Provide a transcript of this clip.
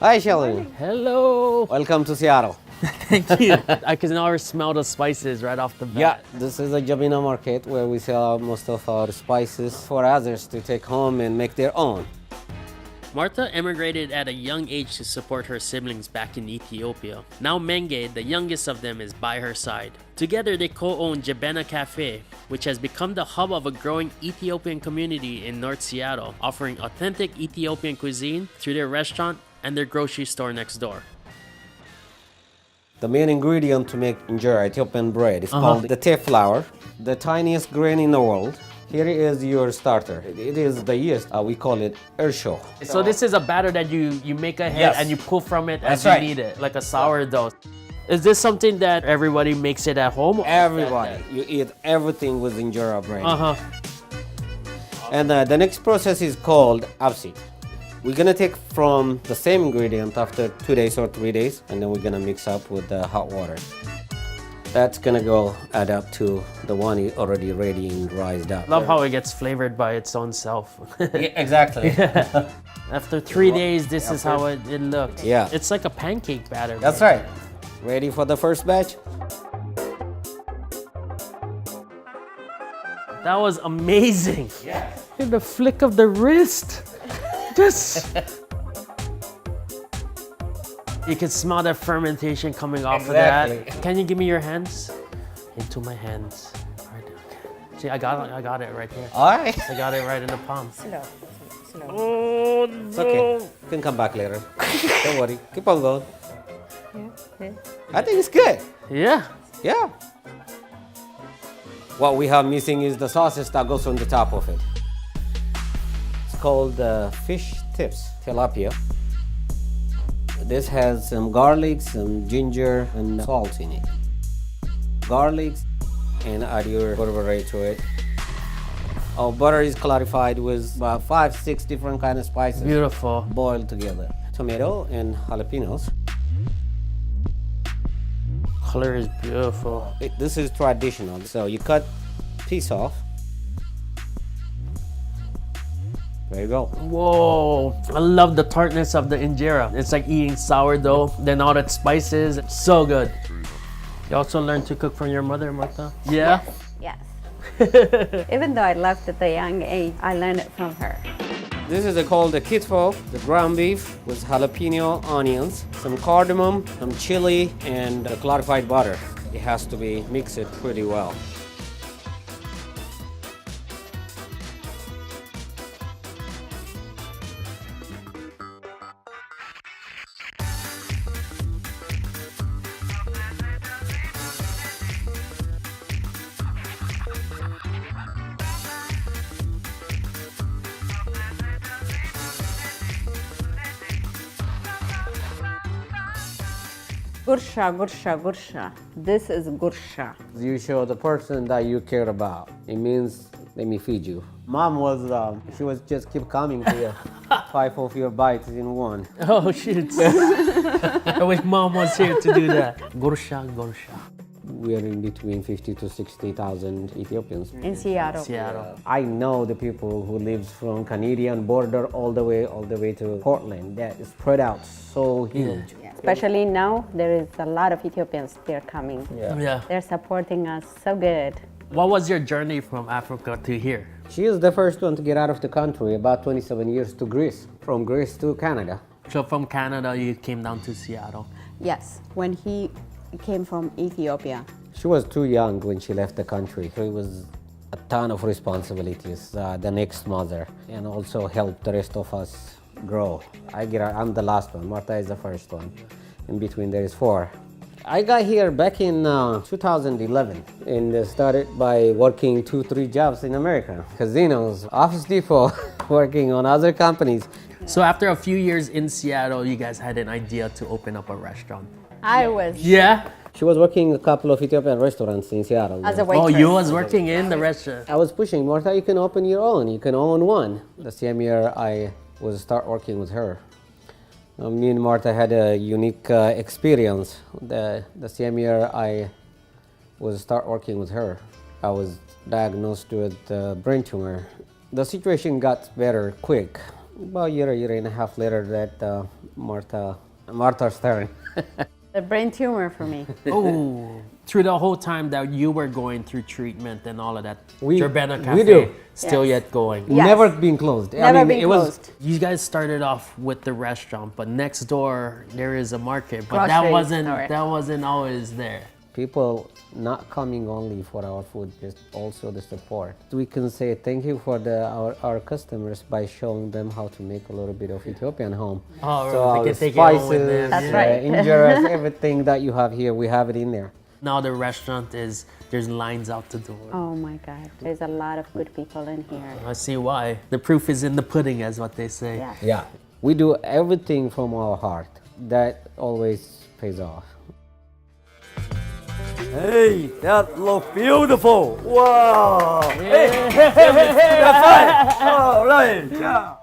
Hi, Shelly. Hello. Welcome to Seattle. Thank you. I can already smell the spices right off the bat. Yeah, this is a Jabina market where we sell most of our spices for others to take home and make their own. Martha emigrated at a young age to support her siblings back in Ethiopia. Now Menge, the youngest of them, is by her side. Together they co-own Jabena Cafe, which has become the hub of a growing Ethiopian community in North Seattle, offering authentic Ethiopian cuisine through their restaurant and their grocery store next door. The main ingredient to make Injera, Ethiopian bread, is called the teff flour, the tiniest grain in the world. Here is your starter. It is the yeast. We call it ersho. So this is a batter that you make ahead and you pull from it as you need it, like a sourdough. Is this something that everybody makes it at home? Everybody. You eat everything with Injera bread. And the next process is called absi. We're gonna take from the same ingredient after 2 days or 3 days, and then we're gonna mix up with the hot water. That's gonna go add up to the one already ready and rised up. Love how it gets flavored by its own self. Yeah, exactly. After 3 days, this is how it looks. Yeah. It's like a pancake batter. That's right. Ready for the first batch? That was amazing. Yeah. In the flick of the wrist. Just. You can smell that fermentation coming off of that. Can you give me your hands? Into my hands. Right there. See, I got it right here. All right. I got it right in the palm. Slow. Oh no! It's okay. You can come back later. Don't worry. Keep on going. Yeah. I think it's good. Yeah. Yeah. What we have missing is the sauces that goes on the top of it. It's called fish tips, tilapia. This has some garlic, some ginger, and salt in it. Garlic, and add your butter to it. Our butter is clarified with about 5-6 different kind of spices. Beautiful. Boiled together. Tomato and jalapenos. Color is beautiful. This is traditional. So you cut piece off. There you go. Whoa! I love the tartness of the injera. It's like eating sourdough, then all that spices. So good. You also learned to cook from your mother, Martha? Yeah? Yes. Even though I left at a young age, I learned it from her. This is called the kitfo, the ground beef with jalapeno onions, some cardamom, some chili, and the clarified butter. It has to be mixed pretty well. Gursha. This is gursha. You show the person that you care about. It means, let me feed you. Mom was, she was just keep coming to you. 5 of your bites in one. Oh, shoot. I wish mom was here to do that. Gursha. We're in between 50 to 60,000 Ethiopians. In Seattle. I know the people who lives from Canadian border all the way to Portland. That is spread out so huge. Yeah. Especially now, there is a lot of Ethiopians. They're coming. Yeah. They're supporting us so good. What was your journey from Africa to here? She is the first one to get out of the country about 27 years to Greece, from Greece to Canada. So from Canada, you came down to Seattle. Yes, when he came from Ethiopia. She was too young when she left the country. It was a ton of responsibilities, the next mother, and also help the rest of us grow. I'm the last one, Martha is the first one. In between there is 4. I got here back in 2011 and started by working 2-3 jobs in America. Casinos, Office Depot, working on other companies. So after a few years in Seattle, you guys had an idea to open up a restaurant. I was Yeah? She was working a couple of Ethiopian restaurants in Seattle. as a Oh, waitress. you was working in the restaurant. I was pushing, Martha, you can open your own, you can own one. The same year I was start working with her. Me and Martha had a unique experience. The same year I was start working with her, I was diagnosed with brain tumor. The situation got better quick. About a year and a half later, that Martha's turn. A brain tumor for me. Oh, through the whole time that you were going through treatment and all of that, Gerbena we Cafe do. still Yes. yet going. Yes. Never been closed. Never been it was closed. You guys started off with the restaurant, but next door there is a market, but that Grocery store. wasn't always there. people not coming only for our food, just also the support. We can say thank you for our customers by showing them how to make a little bit of Ethiopian home. Oh, so they our can take it home with them. That's right. Injeras, everything that you have here, we have it in there. Now the restaurant there's lines out the door. Oh my God, there's a lot of good people in here. I see why. The proof is in the pudding, as what they say. Yeah. Yeah. We do everything from our heart. That always pays off. Hey, that looks beautiful. Wow. Hey, all right. Yeah.